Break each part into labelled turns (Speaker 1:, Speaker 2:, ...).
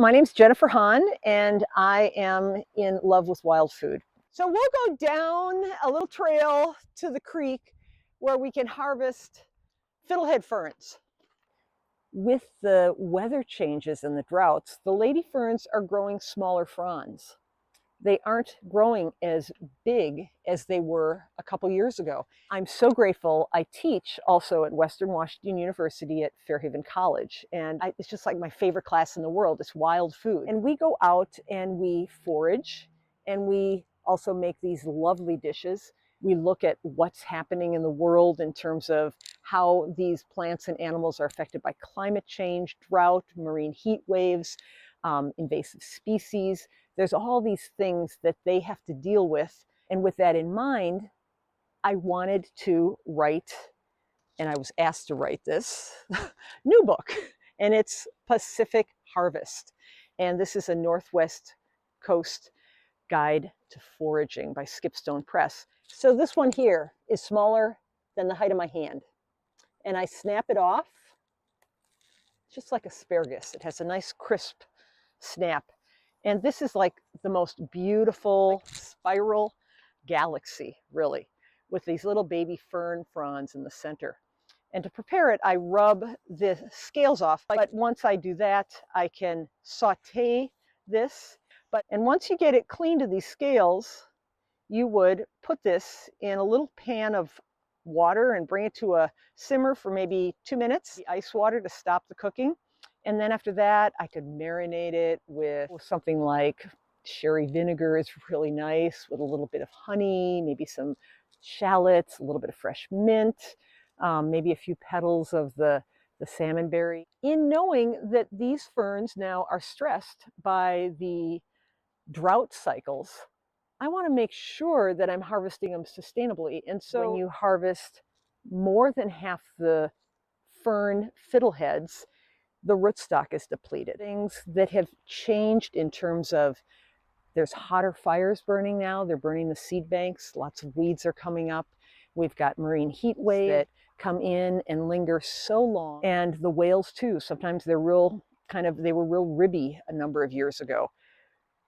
Speaker 1: my name's Jennifer Hahn, and I am in love with wild food. So we'll go down a little trail to the creek where we can harvest fiddlehead ferns. With the weather changes and the droughts, the lady ferns are growing smaller fronds. They aren't growing as big as they were a couple years ago. I'm so grateful. I teach also at Western Washington University at Fairhaven College, and it's just like my favorite class in the world. It's wild food. And we go out and we forage, and we also make these lovely dishes. We look at what's happening in the world in terms of how these plants and animals are affected by climate change, drought, marine heat waves, invasive species. There's all these things that they have to deal with. And with that in mind, I wanted to write, and I was asked to write this new book, and it's Pacific Harvest. And this is a Northwest Coast Guide to Foraging by Skipstone Press. So this one here is smaller than the height of my hand. And I snap it off just like asparagus. It has a nice crisp snap. And this is like the most beautiful spiral galaxy, really, with these little baby fern fronds in the center. And to prepare it, I rub the scales off. But once I do that, I can saute this. And once you get it clean to these scales, you would put this in a little pan of water and bring it to a simmer for maybe 2 minutes, the ice water to stop the cooking. And then after that, I could marinate it with something like sherry vinegar is really nice, with a little bit of honey, maybe some shallots, a little bit of fresh mint, maybe a few petals of the salmonberry. In knowing that these ferns now are stressed by the drought cycles, I want to make sure that I'm harvesting them sustainably. And so when you harvest more than half the fern fiddleheads, the rootstock is depleted. Things that have changed in terms of there's hotter fires burning now. They're burning the seed banks. Lots of weeds are coming up. We've got marine heat waves that come in and linger so long. And the whales too. Sometimes they're they were real ribby a number of years ago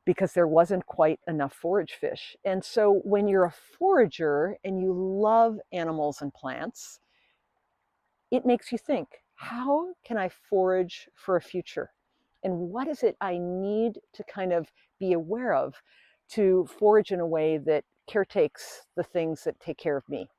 Speaker 1: because there wasn't quite enough forage fish. And so when you're a forager and you love animals and plants, it makes you think, how can I forage for a future? And what is it I need to kind of be aware of to forage in a way that caretakes the things that take care of me?